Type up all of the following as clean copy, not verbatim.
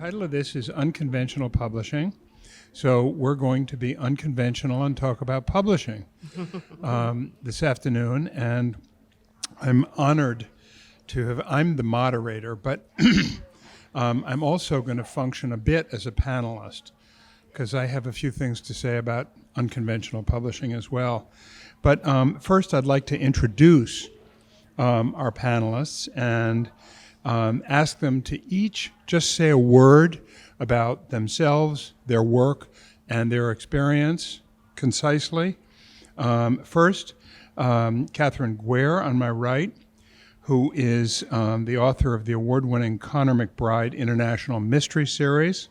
title of this is Unconventional Publishing. So we're going to be unconventional and talk about publishing this afternoon. And I'm honored to have, I'm the moderator, but I'm also going to function a bit as a panelist because I have a few things to say about unconventional publishing as well. But first, I'd like to introduce our panelists and ask them to each just say a word about themselves, their work, and their experience concisely. First, Kathryn Guare on my right, who is the author of the award-winning Conor McBride International Mystery Series.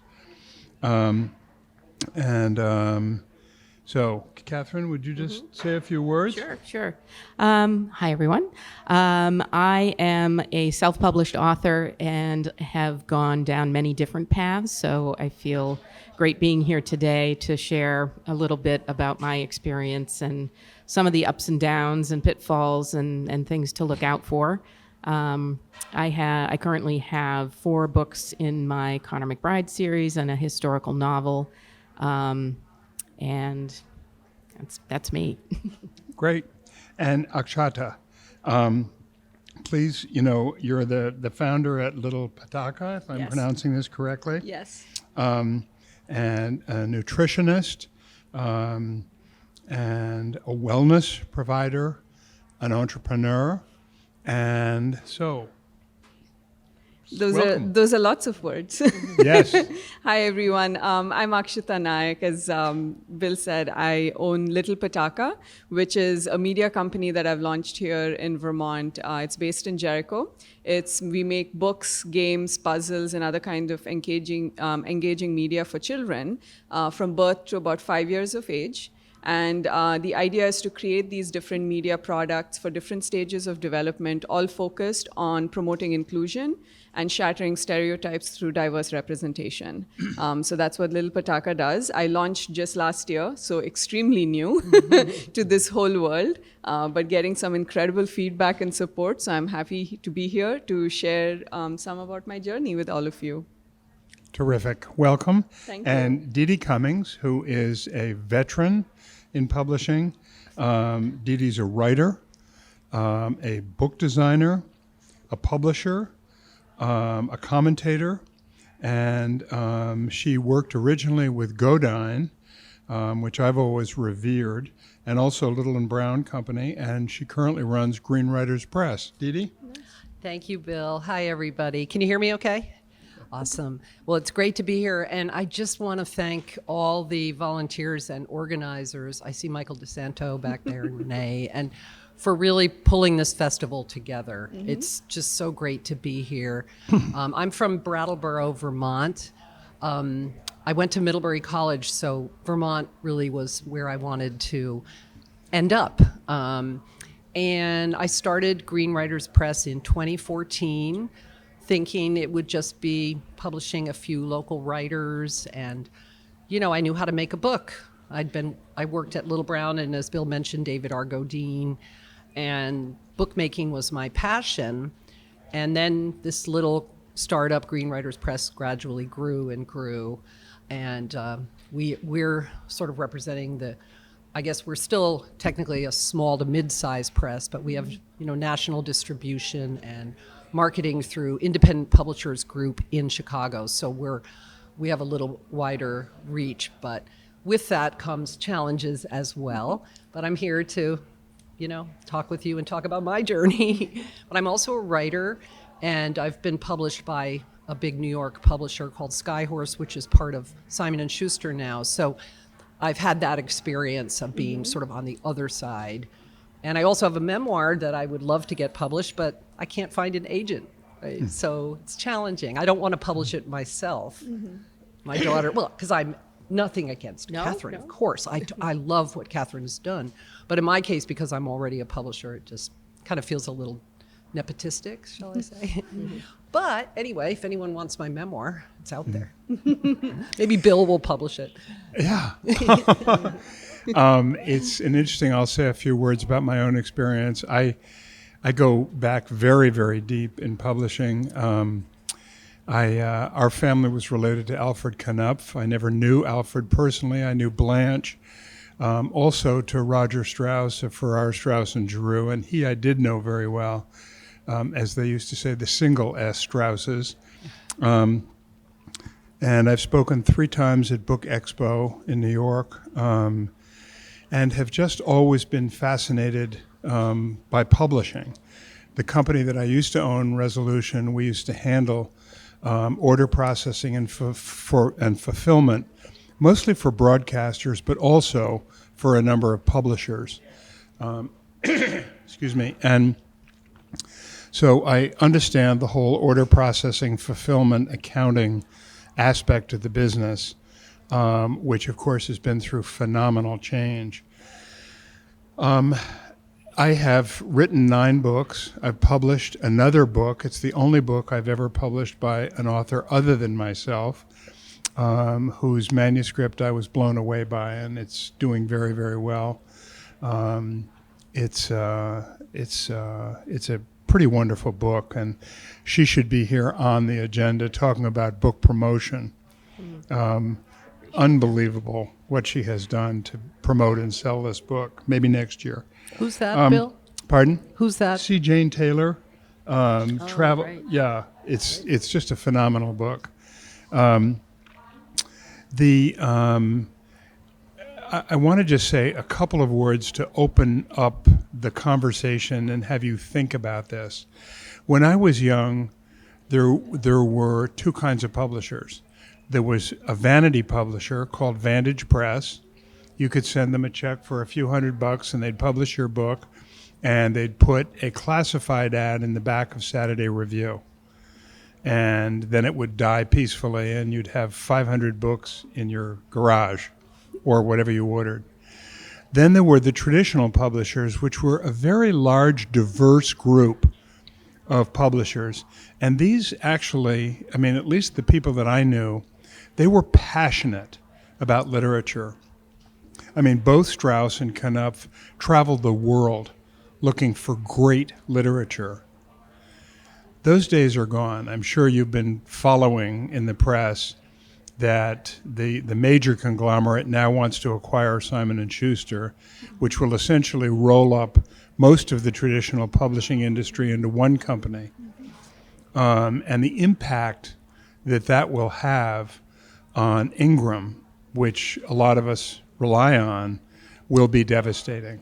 So, Kathryn, would you just say a few words? Sure. Hi, everyone. I am a self-published author and have gone down many different paths, so I feel great being here today to share a little bit about my experience and some of the ups and downs and pitfalls and things to look out for. I currently have 4 books in my Conor McBride series and a historical novel. And that's me. Great. And Akshata, please, you're the founder at Little Pataka, if I'm pronouncing this correctly. Yes. And a nutritionist, and a wellness provider, an entrepreneur, and so. Those are lots of words. Yes. Hi, everyone. I'm Akshata Nayak. As Bill said, I own Little Pataka, which is a media company that I've launched here in Vermont. It's based in Jericho. We make books, games, puzzles, and other kind of engaging media for children from birth to about 5 years of age. And the idea is to create these different media products for different stages of development, all focused on promoting inclusion and shattering stereotypes through diverse representation. So that's what Little Pataka does. I launched just last year, so extremely new to this whole world, but getting some incredible feedback and support. So I'm happy to be here to share some about my journey with all of you. Terrific. Welcome. Thank you. And Dede Cummings, who is a veteran in publishing. Dede's a writer, a book designer, a publisher, a commentator, and she worked originally with Godine, which I've always revered, and also Little and Brown Company, and she currently runs Green Writers Press. Dede? Thank you, Bill. Hi, everybody. Can you hear me okay? Awesome. Well, it's great to be here, and I just want to thank all the volunteers and organizers. I see Michael DeSanto back there and Renee, and for really pulling this festival together. Mm-hmm. It's just so great to be here. I'm from Brattleboro, Vermont. I went to Middlebury College, so Vermont really was where I wanted to end up. And I started Green Writers Press in 2014, thinking it would just be publishing a few local writers, and I knew how to make a book. I worked at Little Brown, and as Bill mentioned, David R. Godine, and bookmaking was my passion. And then this little startup, Green Writers Press, gradually grew and grew, and we're sort of representing I guess we're still technically a small to mid-sized press, but we have national distribution and marketing through Independent Publishers Group in Chicago. So we have a little wider reach, but with that comes challenges as well. But I'm here to, talk with you and talk about my journey. But I'm also a writer, and I've been published by a big New York publisher called Skyhorse, which is part of Simon & Schuster now. So I've had that experience of being sort of on the other side. And I also have a memoir that I would love to get published, but I can't find an agent, right? So it's challenging. I don't want to publish it myself. My daughter, because I'm nothing against Kathryn, of course. I love what Kathryn has done. But in my case, because I'm already a publisher, it just kind of feels a little nepotistic, shall I say. But anyway, if anyone wants my memoir, it's out there. Maybe Bill will publish it. Yeah. It's an interesting, I'll say a few words about my own experience. I go back very, very deep in publishing. Our family was related to Alfred Knupf. I never knew Alfred personally. I knew Blanche. Also to Roger Strauss of Farrar, Straus and Giroux, and I did know very well, as they used to say, the single S Strausses. And I've spoken 3 times at Book Expo in New York, and have just always been fascinated by publishing. The company that I used to own, Resolution, we used to handle order processing and fulfillment, mostly for broadcasters, but also for a number of publishers. Excuse me. And so I understand the whole order processing, fulfillment, accounting aspect of the business, which of course has been through phenomenal change. I have written 9 books. I've published another book. It's the only book I've ever published by an author other than myself, whose manuscript I was blown away by, and it's doing very, very well. It's a pretty wonderful book, and she should be here on the agenda talking about book promotion. Unbelievable what she has done to promote and sell this book. Maybe next year. Who's that, Bill? Pardon? Who's that? C. Jane Taylor. Travel. right. Yeah, it's just a phenomenal book. I want to just say a couple of words to open up the conversation and have you think about this. When I was young, there were 2 kinds of publishers. There was a vanity publisher called Vantage Press. You could send them a check for a few $100 and they'd publish your book, and they'd put a classified ad in the back of Saturday Review. And then it would die peacefully, and you'd have 500 books in your garage or whatever you ordered. Then there were the traditional publishers, which were a very large, diverse group of publishers. And these actually, I mean, at least the people that I knew, they were passionate about literature. I mean, both Strauss and Knupf traveled the world looking for great literature. Those days are gone. I'm sure you've been following in the press that the major conglomerate now wants to acquire Simon & Schuster, which will essentially roll up most of the traditional publishing industry into one company. And the impact that will have on Ingram, which a lot of us rely on, will be devastating.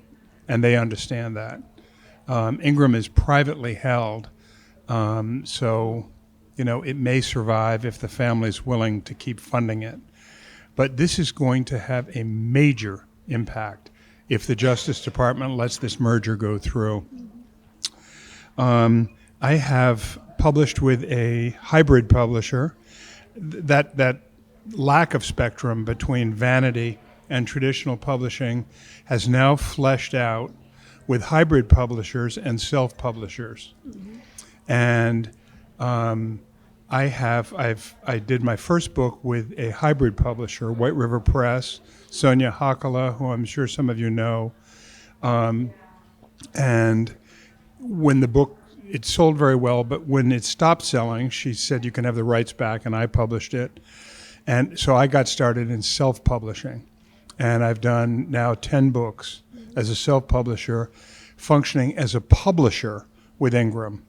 And they understand that. Ingram is privately held, so it may survive if the family's willing to keep funding it. But this is going to have a major impact if the Justice Department lets this merger go through. I have published with a hybrid publisher. That lack of spectrum between vanity and traditional publishing has now fleshed out with hybrid publishers and self-publishers. Mm-hmm. And I did my first book with a hybrid publisher, White River Press, Sonia Hakala, who I'm sure some of you know. And when the book, it sold very well, but when it stopped selling, she said, you can have the rights back, and I published it. And so I got started in self-publishing. And I've done now 10 books as a self-publisher, functioning as a publisher with Ingram,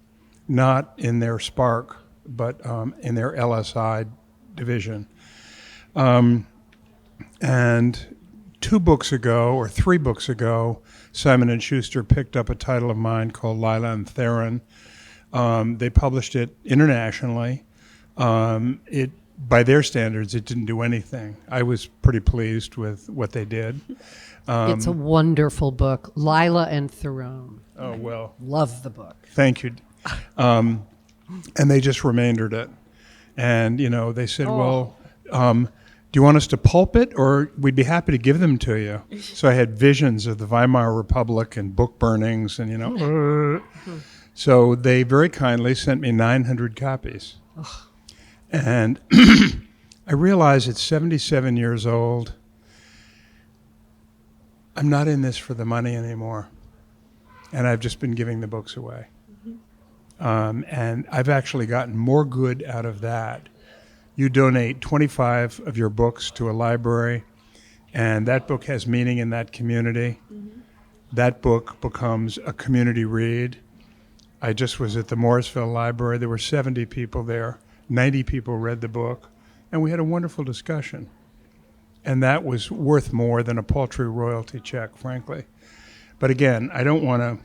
not in their Spark, but in their LSI division. And 2 books ago, or 3 books ago, Simon & Schuster picked up a title of mine called Lila and Theron. They published it internationally. By their standards, it didn't do anything. I was pretty pleased with what they did. It's a wonderful book, Lila and Theron. Oh, well. Love the book. Thank you. And they just remaindered it. And, they said, well, do you want us to pulp it, or we'd be happy to give them to you? So I had visions of the Weimar Republic and book burnings and, So they very kindly sent me 900 copies. And I realize at 77 years old, I'm not in this for the money anymore. And I've just been giving the books away. And I've actually gotten more good out of that. You donate 25 of your books to a library, and that book has meaning in that community. That book becomes a community read. I just was at the Morrisville Library. There were 70 people there. 90 people read the book, and we had a wonderful discussion. And that was worth more than a paltry royalty check, frankly. But again, I don't want to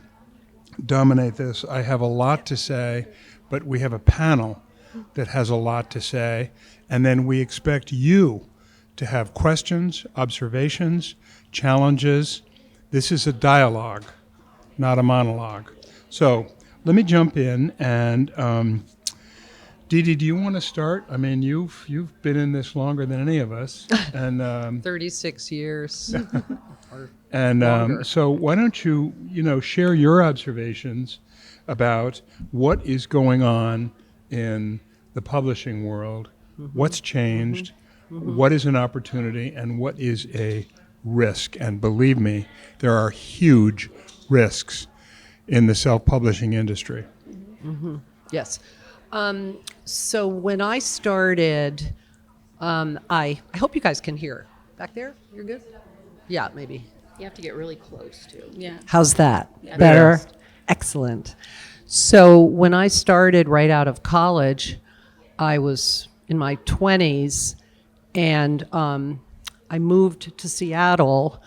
dominate this. I have a lot to say, but we have a panel that has a lot to say, and then we expect you to have questions, observations, challenges. This is a dialogue, not a monologue. So let me jump in, and Dede, do you want to start? I mean, you've been in this longer than any of us, and 36 years. and so why don't you share your observations about what is going on in the publishing world, what's changed, what is an opportunity, and what is a risk. And believe me, there are huge risks in the self-publishing industry. Yes. So when I started, I hope you guys can hear. Back there? You're good? Yeah, maybe. You have to get really close too. Yeah. How's that? Yeah. Better? Yes. Excellent. So when I started right out of college, I was in my 20s, and I moved to Seattle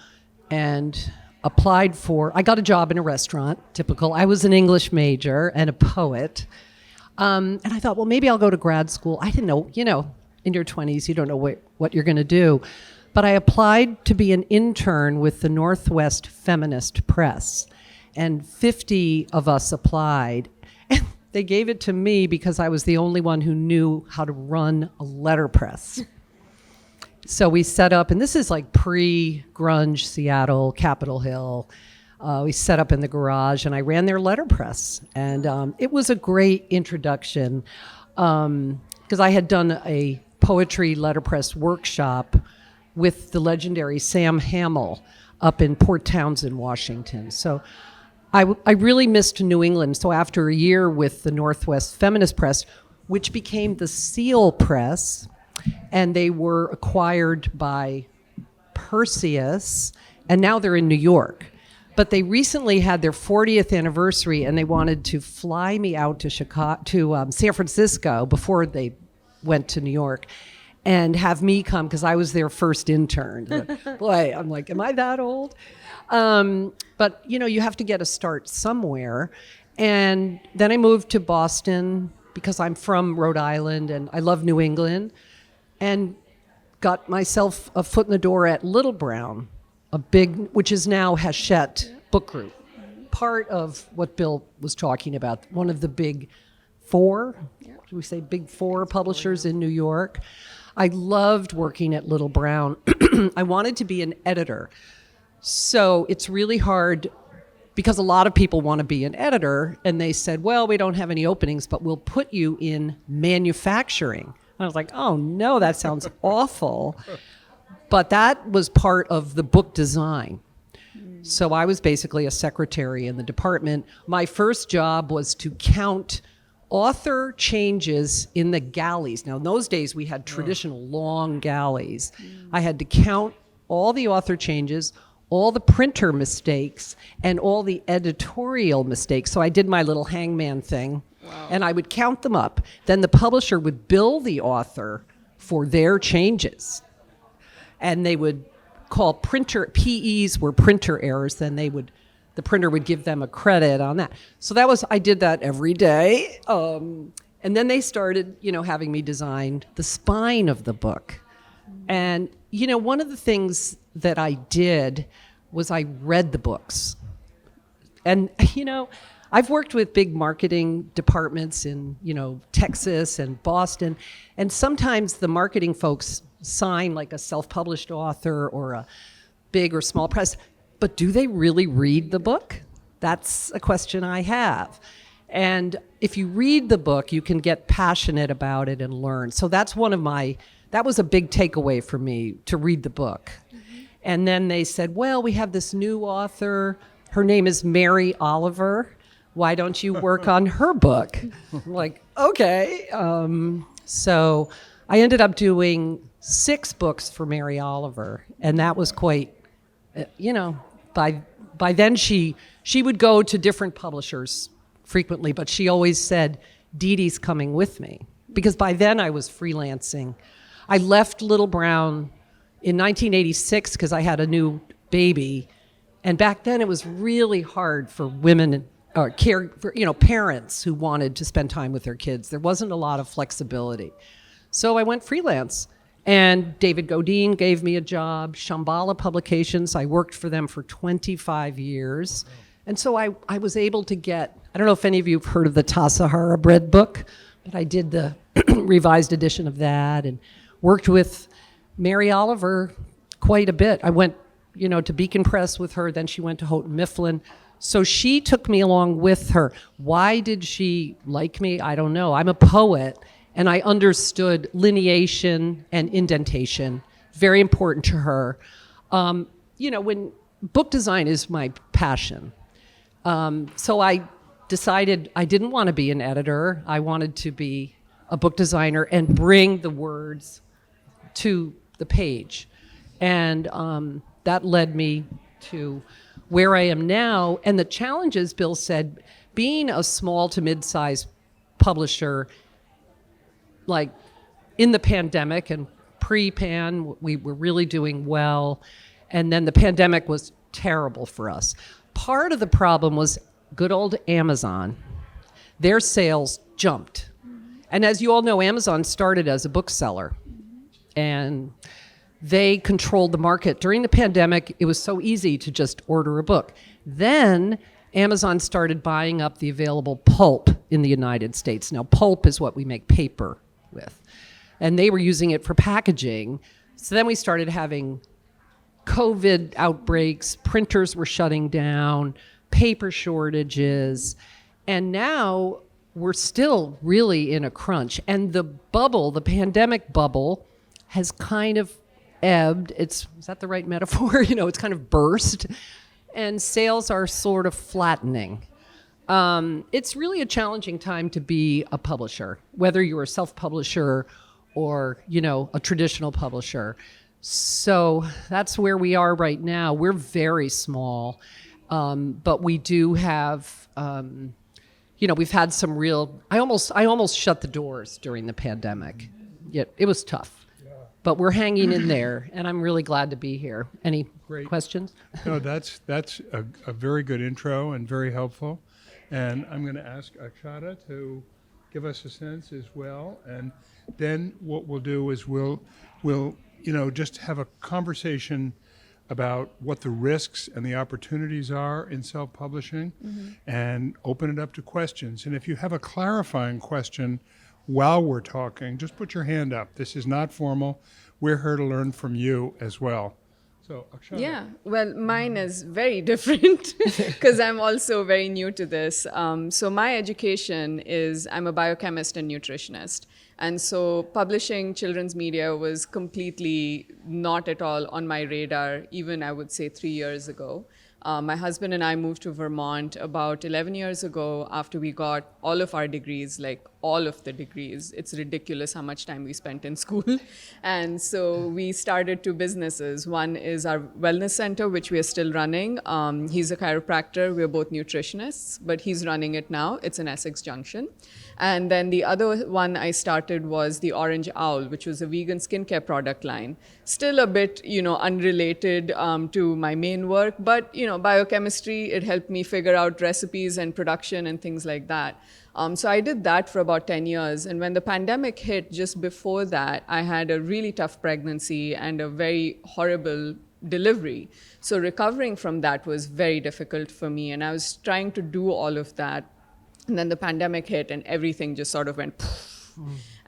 and I got a job in a restaurant, typical. I was an English major and a poet. And I thought, well, maybe I'll go to grad school. I didn't know, in your 20s, you don't know what you're going to do. But I applied to be an intern with the Northwest Feminist Press, and 50 of us applied. And they gave it to me because I was the only one who knew how to run a letterpress. So we set up, and this is like pre-grunge Seattle, Capitol Hill. We set up in the garage, and I ran their letterpress. And it was a great introduction because I had done a poetry letterpress workshop with the legendary Sam Hamill up in Port Townsend, Washington. So I really missed New England. So after a year with the Northwest Feminist Press, which became the Seal Press, and they were acquired by Perseus, and now they're in New York. But they recently had their 40th anniversary, and they wanted to fly me out to San Francisco before they went to New York, and have me come because I was their first intern. Boy, I'm like, am I that old? But you have to get a start somewhere. And then I moved to Boston because I'm from Rhode Island and I love New England, and got myself a foot in the door at Little Brown, which is now Hachette Book Group, part of what Bill was talking about, one of the big four, do we say big four publishers in New York. I loved working at Little Brown. I wanted to be an editor. So it's really hard because a lot of people want to be an editor, and they said, well, we don't have any openings, but we'll put you in manufacturing. And I was like, oh no, that sounds awful. But that was part of the book design. So I was basically a secretary in the department. My first job was to count author changes in the galleys. Now, in those days, we had traditional long galleys. I had to count all the author changes, all the printer mistakes, and all the editorial mistakes. So I did my little hangman thing, and I would count them up. Then the publisher would bill the author for their changes. And they would call PEs were printer errors, then the printer would give them a credit on that. So I did that every day. And then they started, having me design the spine of the book. And, one of the things that I did was I read the books. And, I've worked with big marketing departments in, Texas and Boston. And sometimes the marketing folks sign like a self-published author or a big or small press, but do they really read the book? That's a question I have. And if you read the book, you can get passionate about it and learn. So that was a big takeaway for me, to read the book. Mm-hmm. And then they said, well, we have this new author. Her name is Mary Oliver. why don't you work on her book? I'm like, okay. So I ended up doing 6 books for Mary Oliver, and that was quite, by then she would go to different publishers frequently, but she always said, Dede's coming with me, because by then I was freelancing. I left Little Brown in 1986 because I had a new baby, and back then it was really hard for women or parents who wanted to spend time with their kids. There wasn't a lot of flexibility. So I went freelance, and David Godine gave me a job. Shambhala Publications, I worked for them for 25 years. And so I was able to get, I don't know if any of you have heard of the Tassajara bread book, but I did the revised edition of that and worked with Mary Oliver quite a bit. I went, to Beacon Press with her, then she went to Houghton Mifflin. So she took me along with her. Why did she like me? I don't know. I'm a poet, and I understood lineation and indentation, very important to her. When book design is my passion. So I decided I didn't want to be an editor. I wanted to be a book designer and bring the words to the page. And that led me to where I am now. And the challenges, Bill said, being a small to mid-sized publisher, like in the pandemic and pre-pan, we were really doing well. And then the pandemic was terrible for us. Part of the problem was good old Amazon. Their sales jumped. And as you all know, Amazon started as a bookseller, and they controlled the market. During the pandemic, it was so easy to just order a book. Then Amazon started buying up the available pulp in the United States. Now, pulp is what we make paper with. And they were using it for packaging. So then we started having COVID outbreaks, printers were shutting down, paper shortages, and now we're still really in a crunch. And the pandemic bubble, has kind of ebbed. Is that the right metaphor? It's kind of burst, and sales are sort of flattening. It's really a challenging time to be a publisher, whether you're a self-publisher or, a traditional publisher. So that's where we are right now. We're very small, but we do have, we've had some real. I almost shut the doors during the pandemic. Yet it was tough, but we're hanging in there, and I'm really glad to be here. Any questions? No, that's a very good intro and very helpful. And I'm going to ask Akshata to give us a sense as well. And then what we'll do is we'll just have a conversation about what the risks and the opportunities are in self-publishing, and open it up to questions. And if you have a clarifying question while we're talking, just put your hand up. This is not formal. We're here to learn from you as well. So, Akshata. Yeah, well, mine is very different because I'm also very new to this. So my education is, I'm a biochemist and nutritionist. And so publishing children's media was completely not at all on my radar, even I would say 3 years ago. My husband and I moved to Vermont about 11 years ago after we got all of our degrees, like all of the degrees. It's ridiculous how much time we spent in school. And so we started 2 businesses. One is our wellness center, which we are still running. He's a chiropractor. We're both nutritionists, but he's running it now. It's in Essex Junction. And then the other one I started was the Orange Owl, which was a vegan skincare product line. Still a bit, unrelated to my main work, but, biochemistry, it helped me figure out recipes and production and things like that. So I did that for about 10 years. And when the pandemic hit, just before that, I had a really tough pregnancy and a very horrible delivery. So recovering from that was very difficult for me. And I was trying to do all of that. And then the pandemic hit and everything just sort of went poof.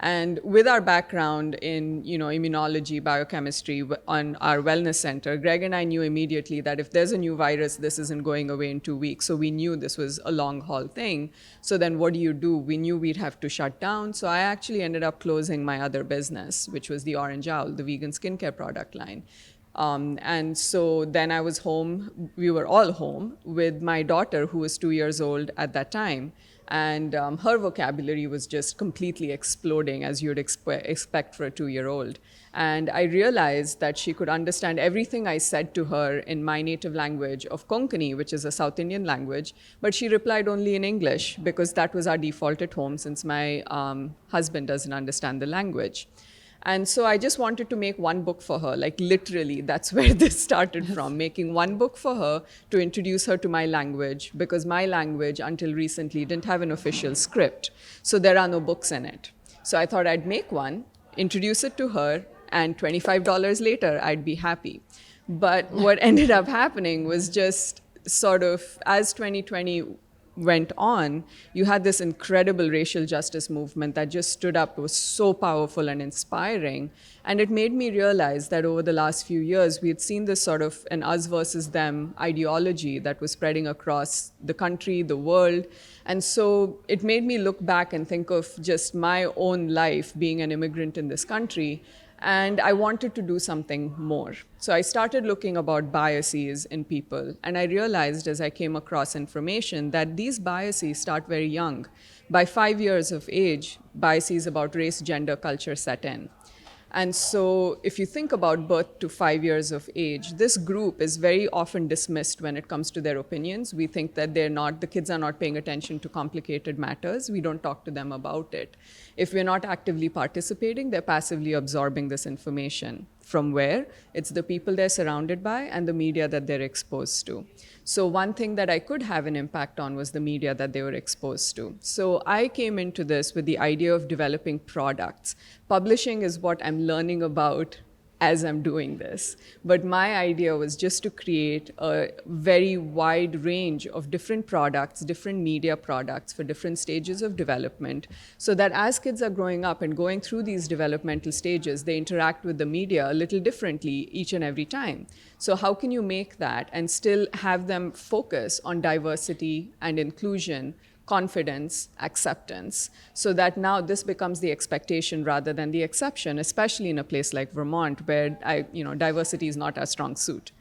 And with our background in, immunology, biochemistry on our wellness center, Greg and I knew immediately that if there's a new virus, this isn't going away in 2 weeks. So we knew this was a long haul thing. So then what do? We knew we'd have to shut down. So I actually ended up closing my other business, which was the Orange Owl, the vegan skincare product line. And so then I was home, we were all home with my daughter, who was 2 years old at that time. And her vocabulary was just completely exploding, as you'd expect for a 2-year-old. And I realized that she could understand everything I said to her in my native language of Konkani, which is a South Indian language, but she replied only in English because that was our default at home, since my husband doesn't understand the language. And so I just wanted to make one book for her, like literally, that's where this started from, making one book for her to introduce her to my language, because my language until recently didn't have an official script. So there are no books in it. So I thought I'd make one, introduce it to her, and $25 later, I'd be happy. But what ended up happening was just sort of, as 2020 went on, you had this incredible racial justice movement that just stood up. It was so powerful and inspiring. And it made me realize that over the last few years, we had seen this sort of an us versus them ideology that was spreading across the country, the world. And so it made me look back and think of just my own life being an immigrant in this country. And I wanted to do something more. So I started looking about biases in people. And I realized as I came across information that these biases start very young. By 5 years of age, biases about race, gender, culture set in. And so if you think about birth to 5 years of age, this group is very often dismissed when it comes to their opinions. We think that the kids are not paying attention to complicated matters. We don't talk to them about it. If we're not actively participating, they're passively absorbing this information. From where? It's the people they're surrounded by and the media that they're exposed to. So one thing that I could have an impact on was the media that they were exposed to. So I came into this with the idea of developing products. Publishing is what I'm learning about as I'm doing this. But my idea was just to create a very wide range of different products, different media products for different stages of development, so that as kids are growing up and going through these developmental stages, they interact with the media a little differently each and every time. So how can you make that and still have them focus on diversity and inclusion, confidence, acceptance, so that now this becomes the expectation rather than the exception, especially in a place like Vermont, where diversity is not our strong suit.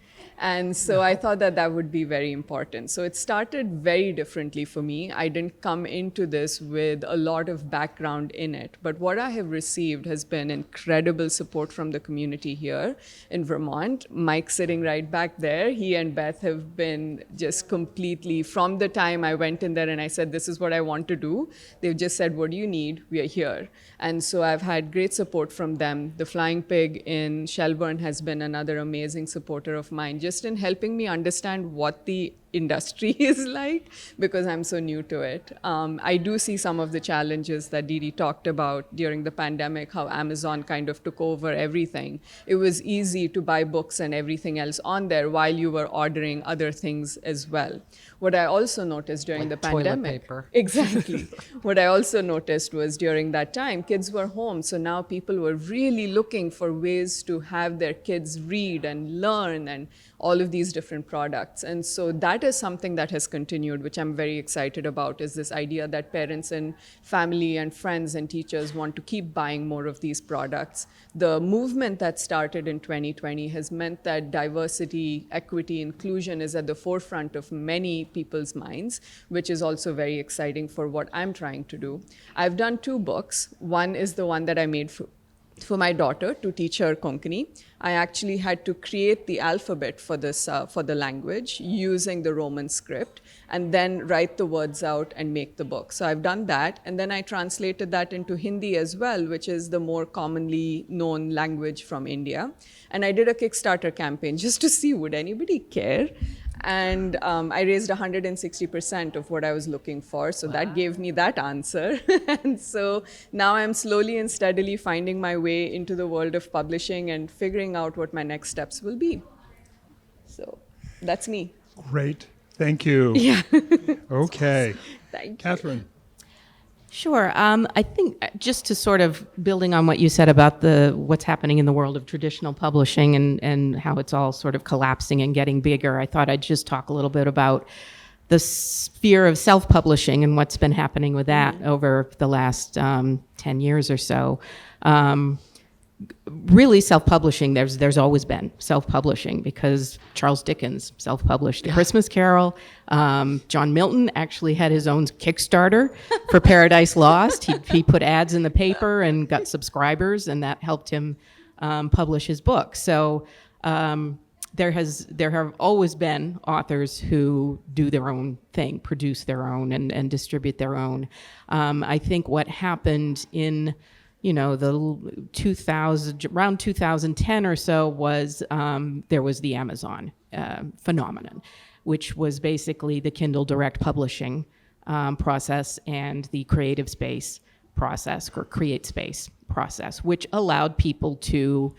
And so I thought that that would be very important. So it started very differently for me. I didn't come into this with a lot of background in it. But what I have received has been incredible support from the community here in Vermont. Mike sitting right back there, he and Beth have been just completely, from the time I went in there and I said, this is what I want to do, they've just said, what do you need? We are here. And so I've had great support from them. The Flying Pig in Shelburne has been another amazing supporter of mine, just in helping me understand what the industry is like, because I'm so new to it. I do see some of the challenges that Dede talked about during the pandemic, how Amazon kind of took over everything. It was easy to buy books and everything else on there while you were ordering other things as well. What I also noticed during the pandemic, toilet paper. Exactly. What I also noticed was during that time, kids were home. So now people were really looking for ways to have their kids read and learn and all of these different products. And so that is something that has continued, which I'm very excited about, is this idea that parents and family and friends and teachers want to keep buying more of these products. The movement that started in 2020 has meant that diversity, equity, inclusion is at the forefront of many people's minds, which is also very exciting for what I'm trying to do. I've done 2 books. One is the one that I made for my daughter to teach her Konkani. I actually had to create the alphabet for this, for the language using the Roman script, and then write the words out and make the book. So I've done that, and then I translated that into Hindi as well, which is the more commonly known language from India. And I did a Kickstarter campaign just to see, would anybody care? And I raised 160% of what I was looking for. So that gave me that answer. And so now I'm slowly and steadily finding my way into the world of publishing and figuring out what my next steps will be. So that's me. Great. Thank you. Yeah. Okay. Thank you. Kathryn. Sure. I think just to sort of building on what you said about what's happening in the world of traditional publishing and how it's all sort of collapsing and getting bigger, I thought I'd just talk a little bit about the sphere of self-publishing and what's been happening with that over the last 10 years or so. really self-publishing, there's always been self-publishing, because Charles Dickens self-published A Christmas Carol. John Milton actually had his own Kickstarter for Paradise Lost. He put ads in the paper and got subscribers, and that helped him publish his book. So there have always been authors who do their own thing, produce their own, and distribute their own. I think what happened in the 2000, around 2010 or so, was there was the Amazon phenomenon, which was basically the Kindle Direct Publishing process and the Creative Space process, or Create Space process, which allowed people to,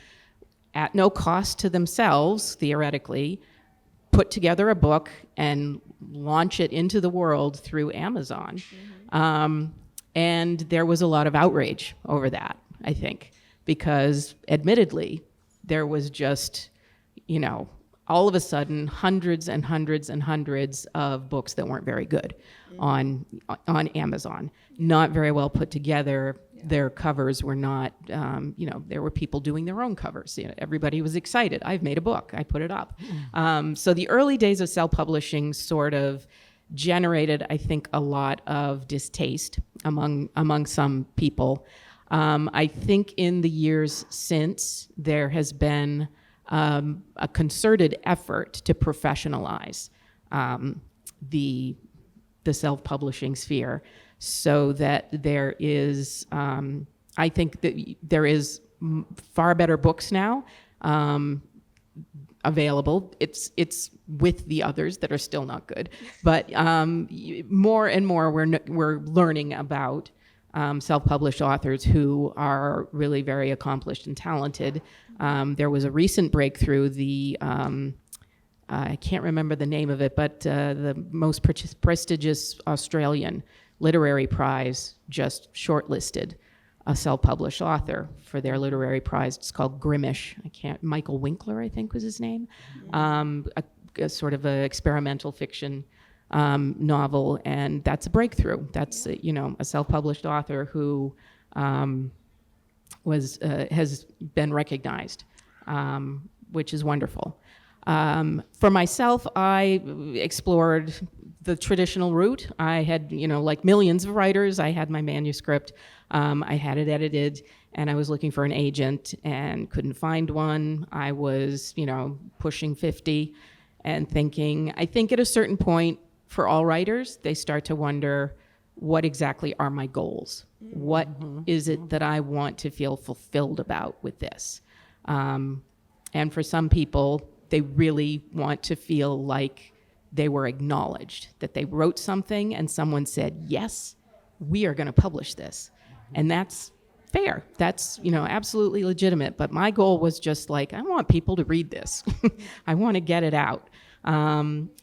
at no cost to themselves, theoretically, put together a book and launch it into the world through Amazon. And there was a lot of outrage over that, I think, because admittedly, there was just, all of a sudden, hundreds and hundreds and hundreds of books that weren't very good on Amazon, not very well put together. Their covers were not, there were people doing their own covers. Everybody was excited. I've made a book. I put it up. So the early days of self-publishing sort of generated, I think, a lot of distaste among some people. I think in the years since, there has been a concerted effort to professionalize the self-publishing sphere, so that there is, I think that there is far better books now available. It's with the others that are still not good, but more and more we're learning about self-published authors who are really very accomplished and talented. There was a recent breakthrough, I can't remember the name of it, but the most prestigious Australian literary prize just shortlisted a self-published author for their literary prize. It's called Grimish. Michael Winkler, I think was his name. A sort of a experimental fiction novel, and that's a breakthrough. That's a self-published author who has been recognized, which is wonderful. For myself, I explored the traditional route. I had, like millions of writers, I had my manuscript, I had it edited, and I was looking for an agent and couldn't find one. I was, pushing 50 and thinking, I think at a certain point for all writers, they start to wonder, what exactly are my goals? What is it that I want to feel fulfilled about with this? And for some people, they really want to feel like they were acknowledged, that they wrote something and someone said, yes, we are going to publish this. And that's fair. That's, absolutely legitimate. But my goal was just like, I want people to read this. I want to get it out.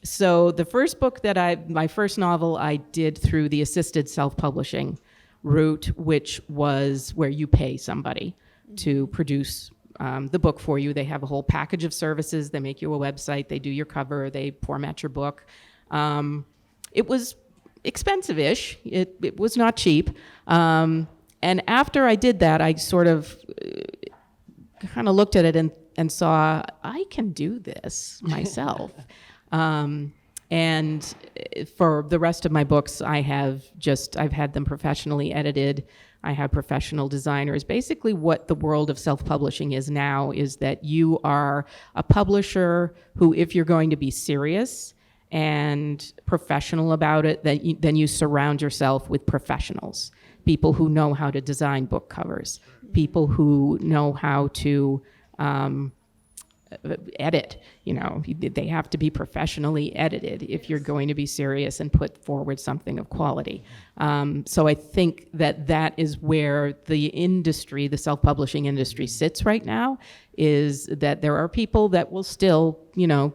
So the first book my first novel I did through the assisted self-publishing route, which was where you pay somebody to produce the book for you. They have a whole package of services. They make you a website. They do your cover. They format your book. It was expensive-ish. It was not cheap. And after I did that, I sort of kind of looked at it and saw, I can do this myself. And for the rest of my books, I've had them professionally edited. I have professional designers. Basically, what the world of self-publishing is now is that you are a publisher who, if you're going to be serious and professional about it, then you surround yourself with professionals, people who know how to design book covers, people who know how to edit. They have to be professionally edited if you're going to be serious and put forward something of quality. So I think that is where the industry, the self-publishing industry, sits right now, is that there are people that will still,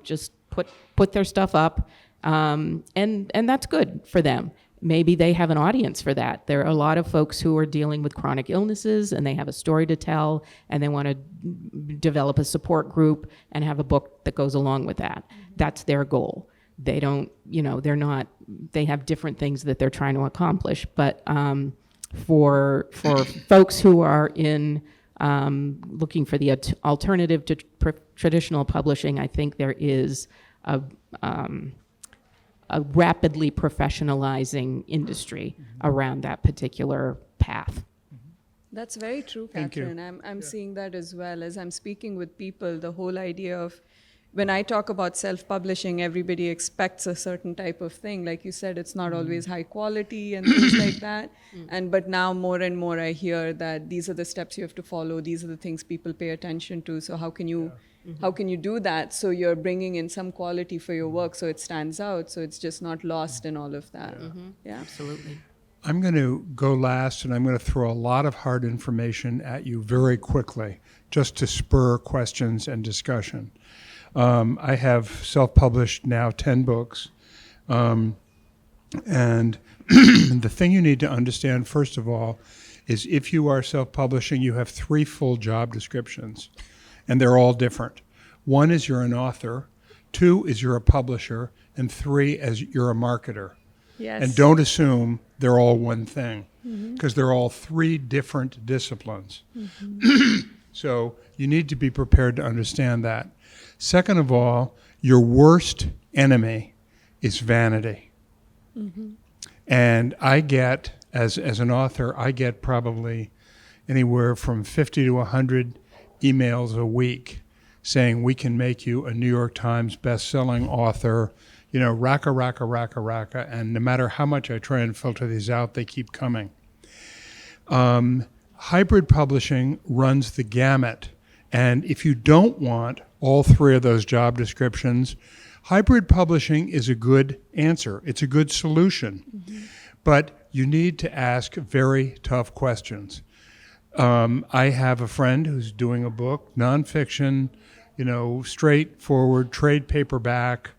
just put their stuff up, and that's good for them. Maybe they have an audience for that. There are a lot of folks who are dealing with chronic illnesses and they have a story to tell and they want to develop a support group and have a book that goes along with that. That's their goal. They don't, they have different things that they're trying to accomplish. But for folks who are in looking for the alternative to traditional publishing, I think there is a rapidly professionalizing industry around that particular path. That's very true, Thank you. Kathryn. I'm seeing that as well. As I'm speaking with people, the whole idea of when I talk about self-publishing, everybody expects a certain type of thing. Like you said, it's not always high quality and things like that. But now more and more I hear that these are the steps you have to follow. These are the things people pay attention to. So how can you do that? So you're bringing in some quality for your work so it stands out. So it's just not lost in all of that. Yeah. Absolutely. I'm going to go last, and I'm going to throw a lot of hard information at you very quickly, just to spur questions and discussion. I have self-published now 10 books. And the thing you need to understand, first of all, is if you are self-publishing, you have 3 full job descriptions, and they're all different. 1 is you're an author, 2 is you're a publisher, and 3 is you're a marketer. Yes. And don't assume they're all one thing, because they're all 3 different disciplines. So you need to be prepared to understand that. Second of all, your worst enemy is vanity. And I get, as an author, I get probably anywhere from 50 to 100 emails a week saying we can make you a New York Times best-selling author, you know, racka, and no matter how much I try and filter these out, they keep coming. Hybrid publishing runs the gamut, and if you don't want all 3 of those job descriptions, hybrid publishing is a good answer. It's a good solution, but you need to ask very tough questions. I have a friend who's doing a book, nonfiction, you know, straightforward, trade paperback,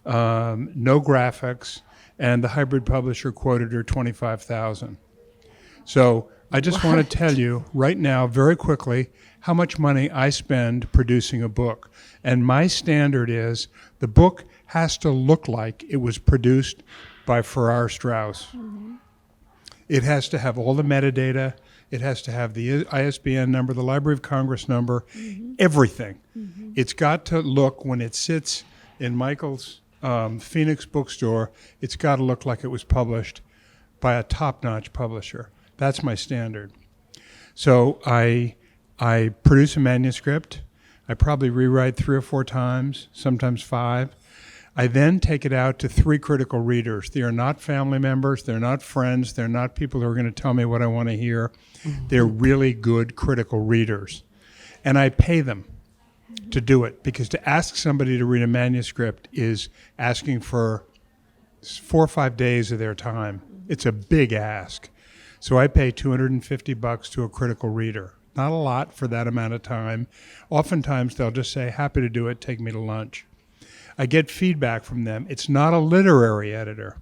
no graphics, and the hybrid publisher quoted her $25,000. So I just want to tell you right now, very quickly, how much money I spend producing a book. And my standard is the book has to look like it was produced by Farrar Straus. It has to have all the metadata. It has to have the ISBN number, the Library of Congress number, everything. It's got to look, when it sits in Michael's Phoenix bookstore, it's got to look like it was published by a top-notch publisher. That's my standard. So I produce a manuscript. I probably rewrite 3 or 4 times, sometimes 5. I then take it out to 3 critical readers. They are not family members. They're not friends. They're not people who are going to tell me what I want to hear. They're really good critical readers. And I pay them to do it, because to ask somebody to read a manuscript is asking for 4 or 5 days of their time. It's a big ask. So I pay $250 to a critical reader. Not a lot for that amount of time. Oftentimes they'll just say, happy to do it, take me to lunch. I get feedback from them. It's not a literary editor.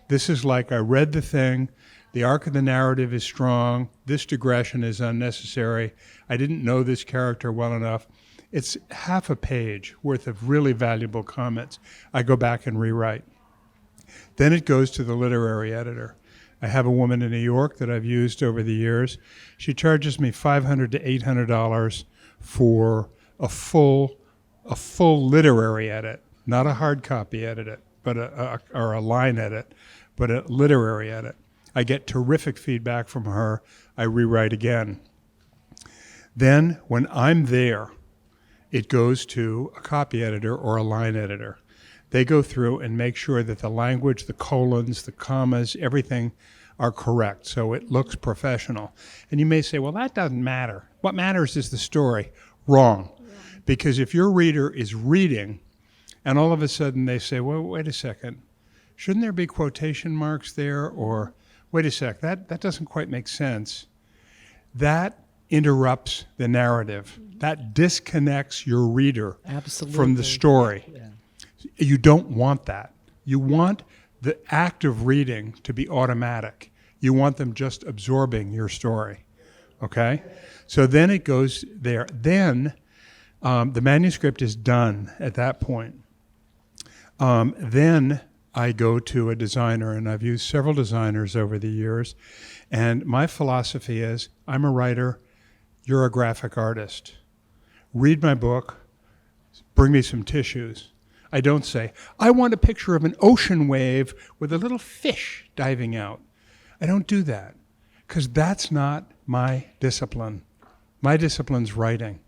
This is like, I read the thing, the arc of the narrative is strong, this digression is unnecessary, I didn't know this character well enough. It's half a page worth of really valuable comments. I go back and rewrite. Then it goes to the literary editor. I have a woman in New York that I've used over the years. She charges me $500 to $800 for a full literary edit, not a hard copy edit, but or a line edit, but a literary edit. I get terrific feedback from her. I rewrite again. Then when I'm there, it goes to a copy editor or a line editor. They go through and make sure that the language, the colons, the commas, everything are correct, so it looks professional. And you may say, well, that doesn't matter. What matters is the story. Wrong. Because if your reader is reading, and all of a sudden they say, well, wait a second, shouldn't there be quotation marks there? Or, wait a sec, that doesn't quite make sense. That interrupts the narrative. That disconnects your reader from the story. Yeah. You don't want that. You want the act of reading to be automatic. You want them just absorbing your story, okay? So then it goes there. Then the manuscript is done at that point. Then I go to a designer, and I've used several designers over the years, and my philosophy is I'm a writer. you're a graphic artist. Read my book, bring me some tissues. I don't say, I want a picture of an ocean wave with a little fish diving out. I don't do that, because that's not my discipline. My discipline's writing.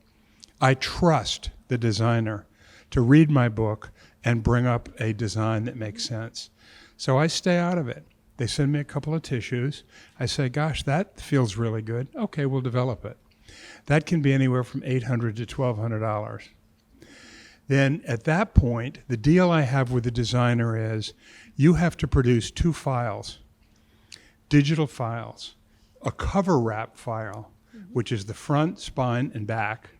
I trust the designer to read my book and bring up a design that makes sense. So I stay out of it. They send me a couple of tissues. I say, gosh, that feels really good. Okay, we'll develop it. That can be anywhere from $800 to $1,200. Then at that point, the deal I have with the designer is you have to produce 2 files, digital files, a cover wrap file, which is the front, spine, and back,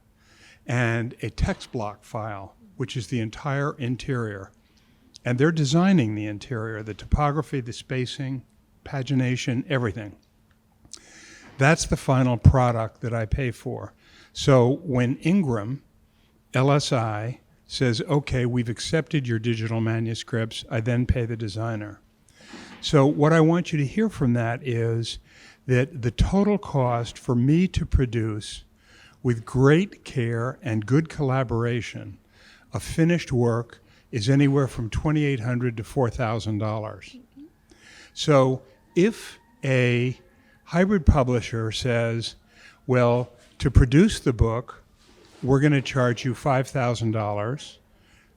and a text block file, which is the entire interior. And they're designing the interior, the topography, the spacing, pagination, everything. That's the final product that I pay for. So when Ingram, LSI, says, okay, we've accepted your digital manuscripts, I then pay the designer. So what I want you to hear from that is that the total cost for me to produce, with great care and good collaboration, a finished work is anywhere from $2,800 to $4,000. So if a hybrid publisher says, well, to produce the book, we're going to charge you $5,000,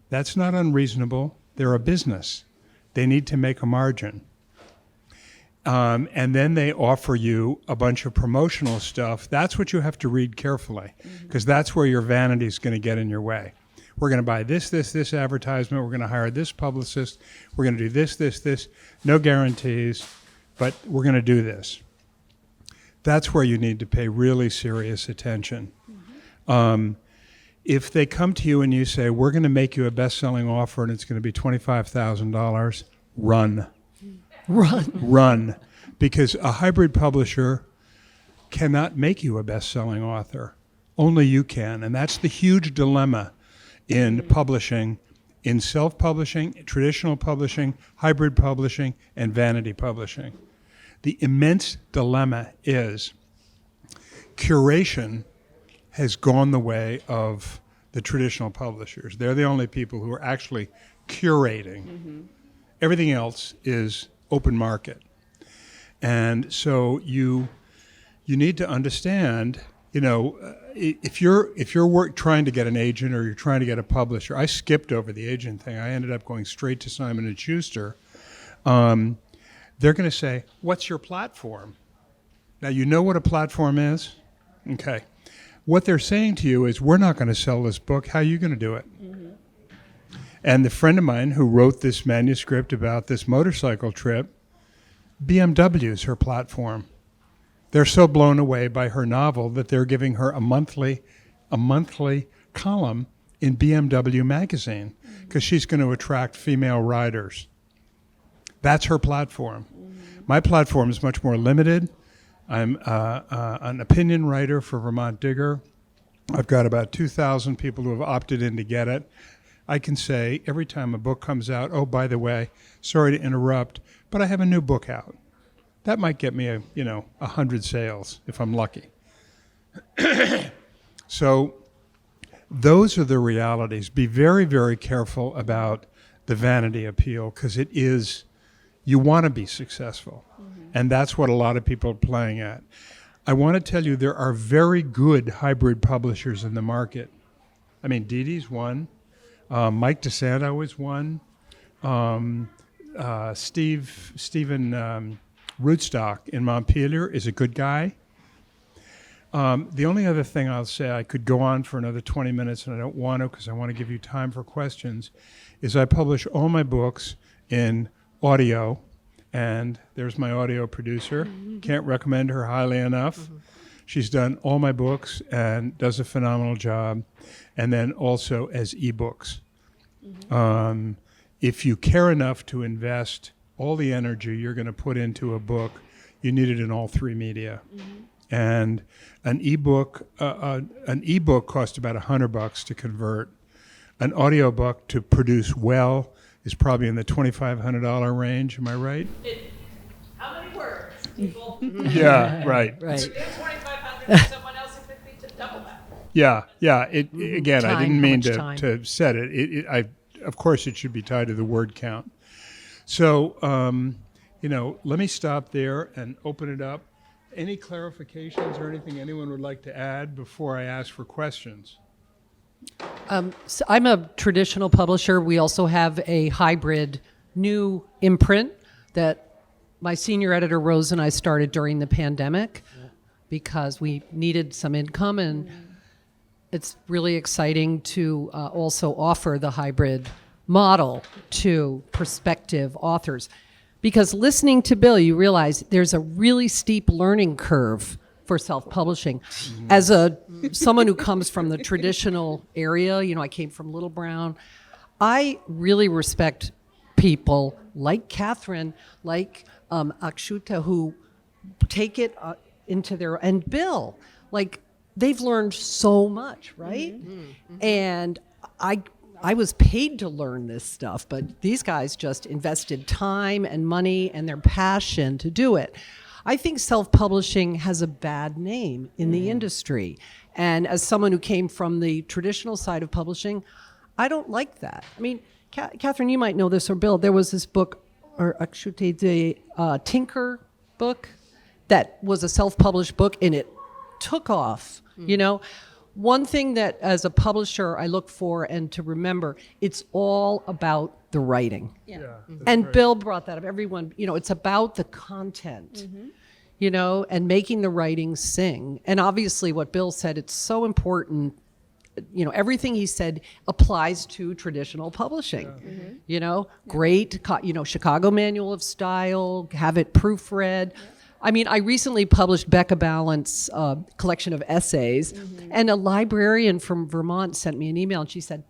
that's not unreasonable. They're a business. They need to make a margin. And then they offer you a bunch of promotional stuff. That's what you have to read carefully, because that's where your vanity is going to get in your way. We're going to buy this advertisement. We're going to hire this publicist. We're going to do this. No guarantees, but we're going to do this. That's where you need to pay really serious attention. If they come to you and you say, we're going to make you a best-selling offer and it's going to be $25,000, run. Run. Because a hybrid publisher cannot make you a best-selling author. Only you can. And that's the huge dilemma in publishing, in self-publishing, traditional publishing, hybrid publishing, and vanity publishing. The immense dilemma is curation has gone the way of the traditional publishers. They're the only people who are actually curating. Everything else is open market. And so you need to understand, if you're trying to get an agent or you're trying to get a publisher, I skipped over the agent thing. I ended up going straight to Simon & Schuster. They're going to say, what's your platform? Now, you know what a platform is? Okay. What they're saying to you is, we're not going to sell this book. How are you going to do it? And the friend of mine who wrote this manuscript about this motorcycle trip, BMW is her platform. They're so blown away by her novel that they're giving her a monthly column in BMW magazine, because she's going to attract female riders. That's her platform. My platform is much more limited. I'm an opinion writer for Vermont Digger. I've got about 2,000 people who have opted in to get it. I can say every time a book comes out, oh, by the way, sorry to interrupt, but I have a new book out. That might get me 100 sales if I'm lucky. So those are the realities. Be very, very careful about the vanity appeal, because it is, you want to be successful. And that's what a lot of people are playing at. I want to tell you, there are very good hybrid publishers in the market. I mean, Dede's one. Mike DeSanto is one. Stephen Rootstock in Montpelier is a good guy. The only other thing I'll say, I could go on for another 20 minutes, and I don't want to, because I want to give you time for questions, is I publish all my books in audio. And there's my audio producer. Can't recommend her highly enough. She's done all my books and does a phenomenal job. And then also as ebooks. If you care enough to invest all the energy you're going to put into a book, you need it in all 3 media. And an ebook costs about $100 to convert. An audiobook to produce well is probably in the $2,500 range. Am I right? How many words, people? Yeah, right. Right. Do 2,500 for someone else at 50? Yeah, yeah. Again, I Time, didn't how mean much time? to set it. Of course, it should be tied to the word count. So, let me stop there and open it up. Any clarifications or anything anyone would like to add before I ask for questions? So I'm a traditional publisher. We also have a hybrid new imprint that my senior editor Rose and I started during the pandemic because we needed some income, and it's really exciting to also offer the hybrid model to prospective authors. Because listening to Bill, you realize there's a really steep learning curve for self-publishing. As someone who comes from the traditional area, I came from Little Brown, I really respect people like Kathryn, like Akshata, who take it into their, and Bill, like they've learned so much, right? And I was paid to learn this stuff, but these guys just invested time and money and their passion to do it. I think self-publishing has a bad name in the industry. And as someone who came from the traditional side of publishing, I don't like that. I mean, Kathryn, you might know this, or Bill, there was this book, or Akshata, the Tinker book, that was a self-published book, and it took off, One thing that as a publisher I look for and to remember, it's all about the writing. Yeah. And Bill brought that up. Everyone, it's about the content, and making the writing sing. And obviously what Bill said, it's so important. Everything he said applies to traditional publishing. Great, Chicago Manual of Style, have it proofread. I mean, I recently published Becca Ballant's collection of essays, and a librarian from Vermont sent me an email, and she said,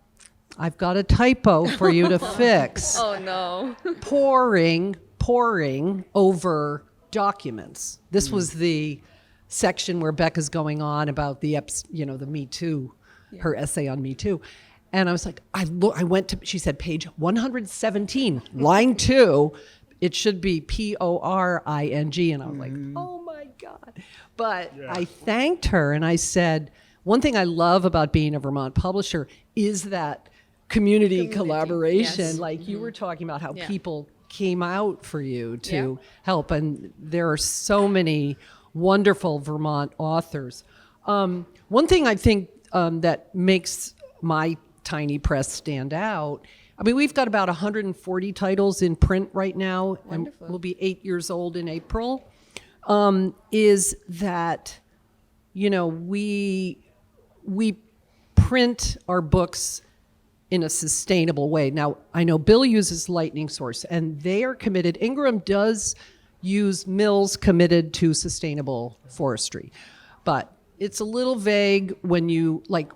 I've got a typo for you to fix. Oh, no. Pouring over documents. This was the section where Becca's going on about the Me Too, her essay on Me Too. And I was like, she said, page 117, line 2, it should be PORING. And I was like, oh my God. But I thanked her and I said, one thing I love about being a Vermont publisher is that community collaboration. Yes. Like you were talking about how people came out for you to help. And there are so many wonderful Vermont authors. One thing I think that makes my tiny press stand out, I mean, we've got about 140 titles in print right now, and we'll be 8 years old in April, is that, we print our books in a sustainable way. Now, I know Bill uses Lightning Source, and they are committed. Ingram does use mills committed to sustainable forestry, but it's a little vague when you, like,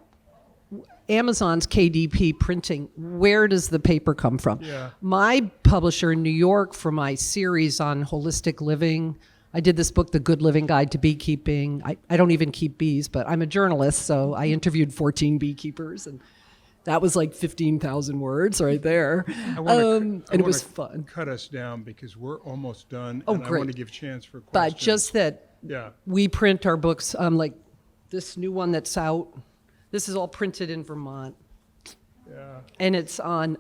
Amazon's KDP printing, where does the paper come from? Yeah. My publisher in New York, for my series on holistic living, I did this book, The Good Living Guide to Beekeeping. I don't even keep bees, but I'm a journalist, so I interviewed 14 beekeepers, and that was like 15,000 words right there. And it was fun. Cut us down because we're almost done. Oh, and I great. want to give chance for questions. But just that we print our books, like this new one that's out, this is all printed in Vermont. Yeah. And it's on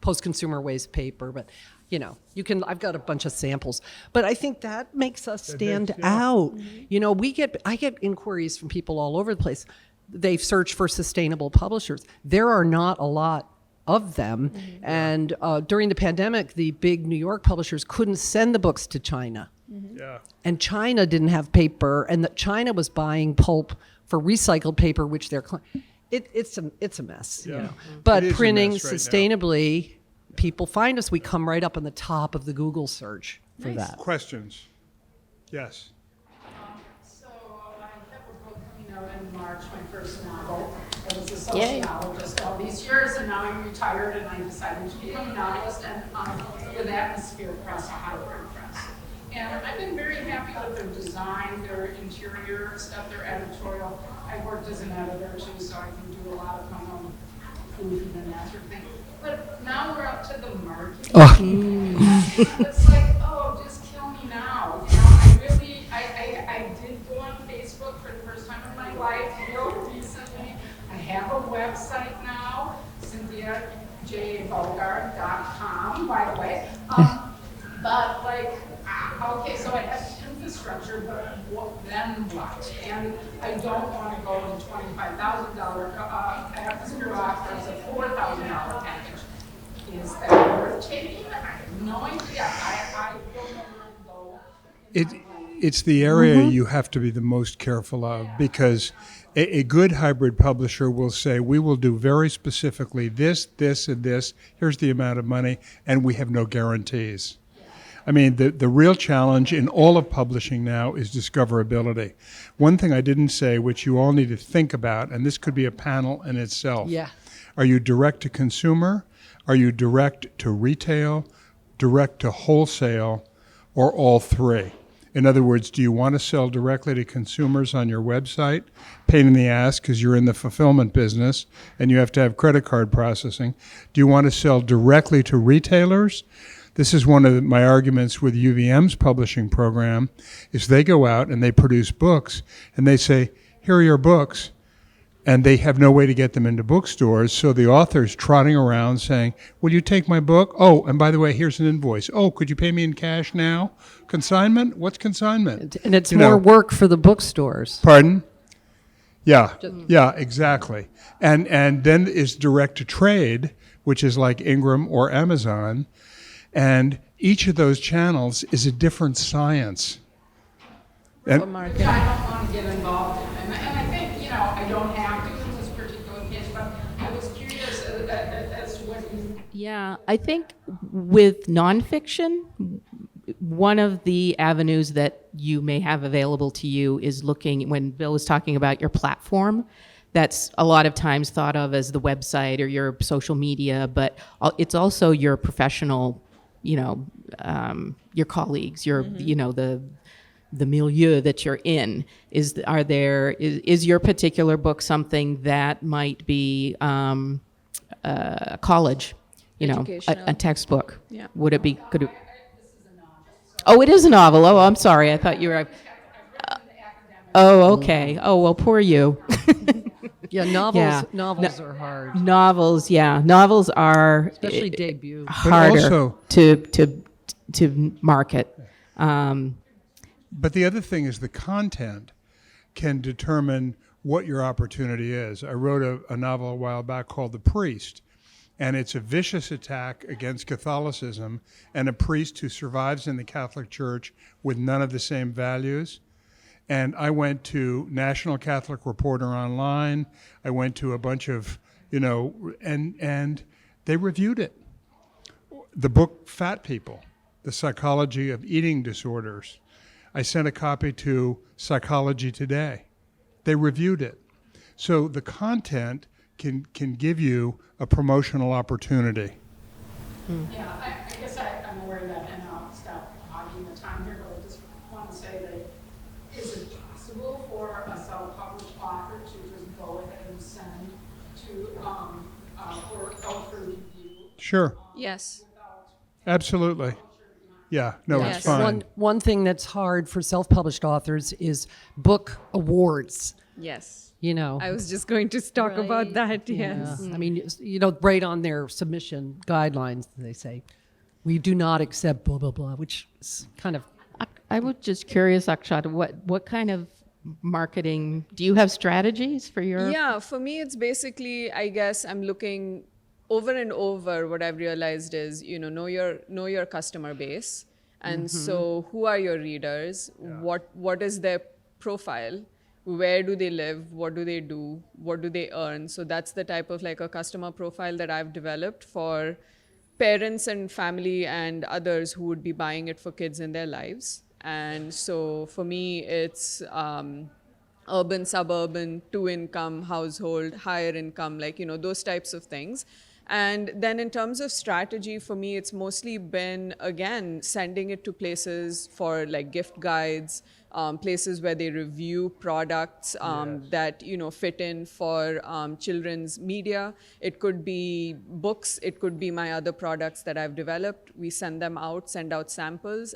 post-consumer waste paper, but I've got a bunch of samples. But I think that makes us stand out. I get inquiries from people all over the place. They search for sustainable publishers. There are not a lot of them. And during the pandemic, the big New York publishers couldn't send the books to China. Yeah. And China didn't have paper, and China was buying pulp for recycled paper, which it's a mess. Yeah. But It is a printing mess right now. sustainably, people find us. We come right up on the top of the Google search for that. Questions? Yes. So I have a book coming out in March, my first novel. I was a sociologist all these years, and now I'm retired, and I decided to become a novelist, and with Atmosphere Press, a hybrid press. And I've been very happy with their design, their interior stuff, their editorial. I've worked as an editor too, so I can do a lot of my own proofing and that sort of thing. But now we're up to the marketing. It's like, just kill me now. I did go on Facebook book for the first time in my life real recently. I have a website now, CynthiaJBogart.com, by the way. But like, okay, so I have infrastructure, but then what? And I don't want to go to $25,000 atmosphere offers a $4,000 package. Is that worth taking? I have no idea. I don't know where to go. It's the area you have to be the most careful of, because a good hybrid publisher will say, we will do very specifically this, this, and this. Here's the amount of money, and we have no guarantees. I mean, the real challenge in all of publishing now is discoverability. One thing I didn't say, which you all need to think about, and this could be a panel in itself. Yeah. Are you direct to consumer? Are you direct to retail, direct to wholesale, or all three? In other words, do you want to sell directly to consumers on your website? Pain in the ass because you're in the fulfillment business and you have to have credit card processing. Do you want to sell directly to retailers? This is one of my arguments with UVM's publishing program, is they go out and they produce books and they say, here are your books. And they have no way to get them into bookstores, so the author's trotting around saying, will you take my book? Oh, and by the way, here's an invoice. Oh, could you pay me in cash now? Consignment? What's consignment? And it's You more know. work for the bookstores. Pardon? Yeah, yeah, exactly. And then is direct to trade, which is like Ingram or Amazon, and each of those channels is a different science. And, Which I don't want to get involved in. And I think, I don't have to in this particular case, but I was curious as to what you. Yeah, I think with nonfiction, one of the avenues that you may have available to you is looking, when Bill was talking about your platform, that's a lot of times thought of as the website or your social media, but it's also your professional, your colleagues, the milieu that you're in. Is your particular book something that might be a college, a textbook? Yeah. Would it be? Could it? Oh, it is a novel. Oh, I'm sorry. I thought you were. Oh, okay. Oh, well, poor you. Yeah, Yeah. novels are hard, Novels, yeah, novels are especially debut. harder also- to market. But the other thing is the content can determine what your opportunity is. I wrote a novel a while back called The Priest, and it's a vicious attack against Catholicism and a priest who survives in the Catholic Church with none of the same values. And I went to National Catholic Reporter Online. I went to a bunch of, and they reviewed it. The book Fat People, The Psychology of Eating Disorders. I sent a copy to Psychology Today. They reviewed it. So the content can give you a promotional opportunity. Yeah, I guess I'm aware of that, and I'll stop hogging the time here, but I just want to say that is it possible for a self-published author to just go ahead and send to for review? Sure, Yes. absolutely. Yeah, no, Yes. it's fine. One thing that's hard for self-published authors is book awards. Yes. I I was just going to talk about that. Yes. I mean, right on their submission guidelines, they say, we do not accept blah, blah, blah, which is kind of, I was just curious, Akshata, what kind of marketing, do you have strategies for your? Yeah, for me, it's basically, I guess I'm looking over and over. What I've realized is, know your customer base. And so who are your readers? What is their profile? Where do they live? What do they do? What do they earn? So that's the type of like a customer profile that I've developed for parents and family and others who would be buying it for kids in their lives. And so for me, it's urban, suburban, two-income household, higher income, those types of things. And then in terms of strategy, for me, it's mostly been, again, sending it to places for like gift guides, places where they review products that fit in for children's media. It could be books. It could be my other products that I've developed. We send them out, send out samples.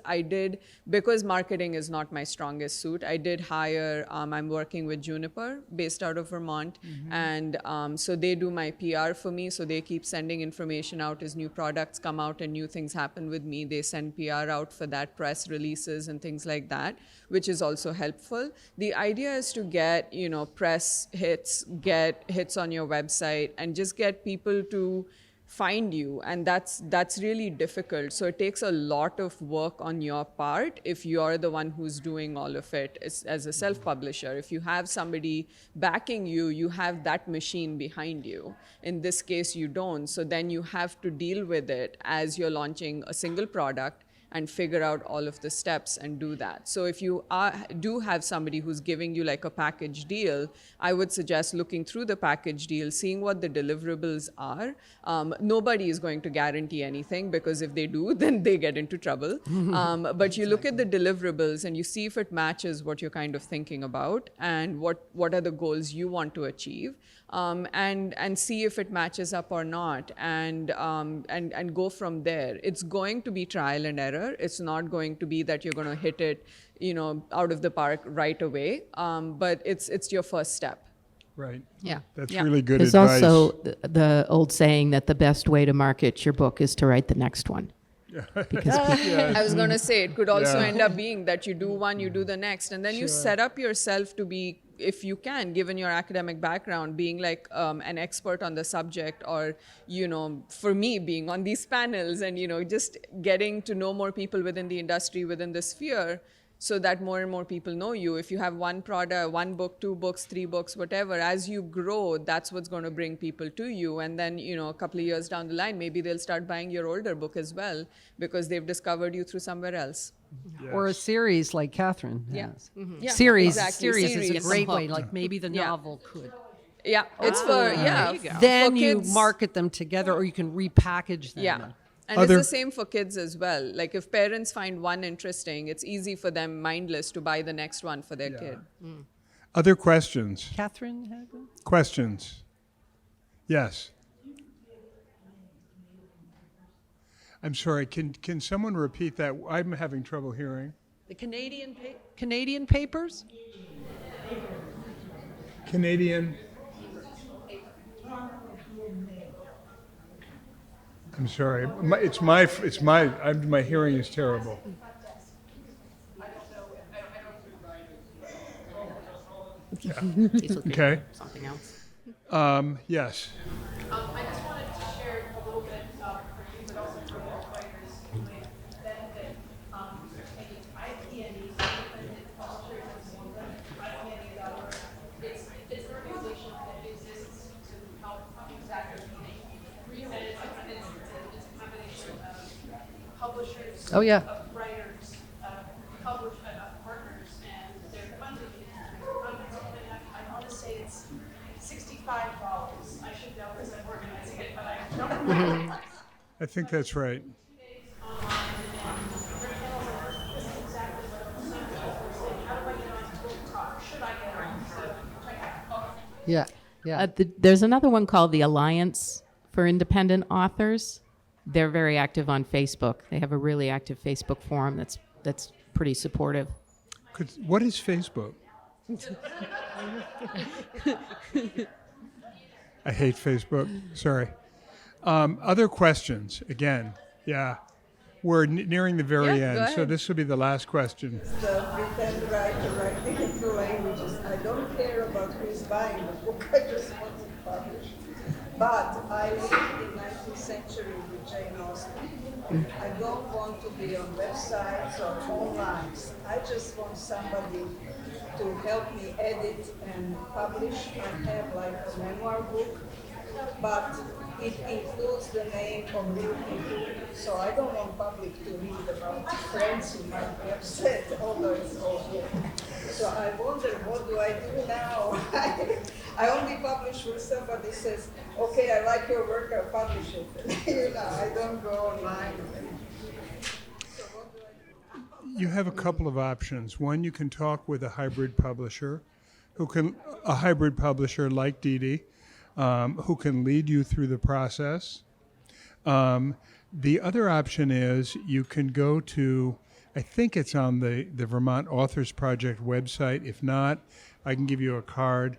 Because marketing is not my strongest suit, I did hire, I'm working with Juniper, based out of Vermont, and so they do my PR for me. So they keep sending information out as new products come out and new things happen with me. They send PR out for that, press releases and things like that, which is also helpful. The idea is to get, press hits, get hits on your website, and just get people to find you, and that's really difficult. So it takes a lot of work on your part if you're the one who's doing all of it as a self-publisher. If you have somebody backing you, you have that machine behind you. In this case, you don't. So then you have to deal with it as you're launching a single product and figure out all of the steps and do that. So if you do have somebody who's giving you like a package deal, I would suggest looking through the package deal, seeing what the deliverables are. Nobody is going to guarantee anything, because if they do, then they get into trouble. But you look at the deliverables and you see if it matches what you're kind of thinking about and what are the goals you want to achieve. And see if it matches up or not, and go from there. It's going to be trial and error. It's not going to be that you're going to hit it, out of the park right away. But it's your first step. Right. Yeah. That's Yeah. really good There's advice. also the old saying that the best way to market your book is to write the next one. Because people, I was going to say, it could also Yeah. end up being that you do one, you do the next, and then you set up yourself to be, if you can, given your academic background, being like an expert on the subject, or, for me, being on these panels and, just getting to know more people within the industry, within the sphere, so that more and more people know you. If you have one product, one book, two books, three books, whatever, as you grow, that's what's going to bring people to you. And then, a couple of years down the line, maybe they'll start buying your older book as well, because they've discovered you through somewhere else. Or a series like Kathryn has. Yeah, Series exactly. is a Get them great way. hooked. Like maybe the Yeah. novel could. Yeah, it's for, there you go. Then for you kids. market them together, or you can repackage them. Yeah. And Other- it's the same for kids as well. Like if parents find one interesting, it's easy for them, mindless, to buy the next one for their kid. Other questions? Kathryn had one? Questions? Yes. I'm sorry, can someone repeat that? I'm having trouble hearing. The Canadian papers? Canadian. I'm sorry. My hearing is terrible. he's looking Okay. at something else. Yes. I just wanted to share a little bit for you, but also for both writers who may benefit. IPNE, Independent Publishers Association, IPNE.org. It's an organization that exists to help exactly reason. It's a combination of publishers, Oh, yeah. of writers, partners, and they're funded. I want to say it's $65. I should know because I'm organizing it, but I don't know. I think that's right. Yeah. Yeah. There's another one called the Alliance for Independent Authors. They're very active on Facebook. They have a really active Facebook forum that's pretty supportive. What is Facebook? I hate Facebook. Sorry. Other questions? Again, yeah. We're nearing the very Yeah, end, go so ahead. this will be the last question. The pretend writer writing in two languages. I don't care about who is buying the book. I just want it published. But I lived in 19th century with Jane Austen. I don't want to be on websites or online. I just want somebody to help me edit and publish. I have like a memoir book, but it includes the name of real people. So I don't want public to read about friends who might be upset, although it's all good. So I wonder, what do I do now? I only publish when somebody says, okay, I like your work, I'll publish it. I don't go online. So what do I do? You have a couple of options. One, you can talk with a hybrid publisher, a hybrid publisher like Dede, who can lead you through the process. The other option is you can go to, I think it's on the Vermont Authors Project website. If not, I can give you a card.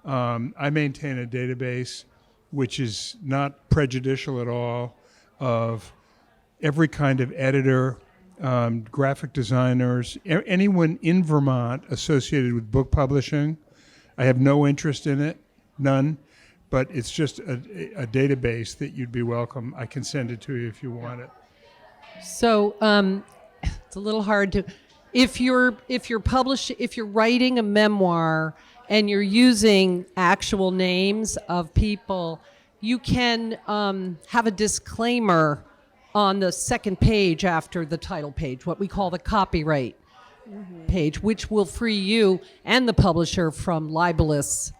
I maintain a database which is not prejudicial at all of every kind of editor, graphic designers, anyone in Vermont associated with book publishing. I have no interest in it, none, but it's just a database that you'd be welcome. I can send it to you if you want it. So it's a little hard to, if you're writing a memoir and you're using actual names of people, you can have a disclaimer on the second page after the title page, what we call the copyright page, which will free you and the publisher from libelous,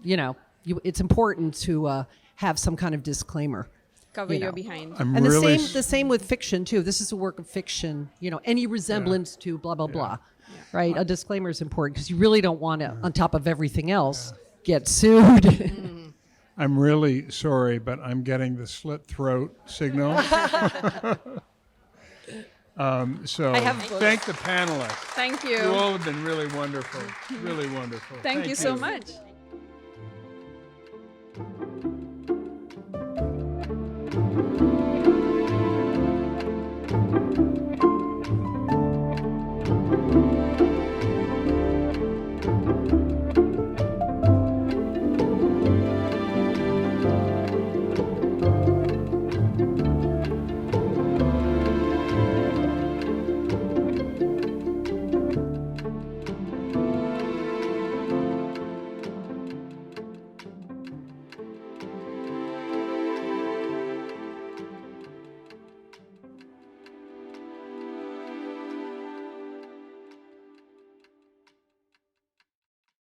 it's important to have some kind of disclaimer. Cover your behind. And the same with fiction too. This is a work of fiction. Any resemblance to blah blah blah, right? A disclaimer is important because you really don't want to, on top of everything else, get sued. I'm really sorry, but I'm getting the slit throat signal. So thank the panelists. Thank you. You all have been really wonderful. Really wonderful. Thank you so much.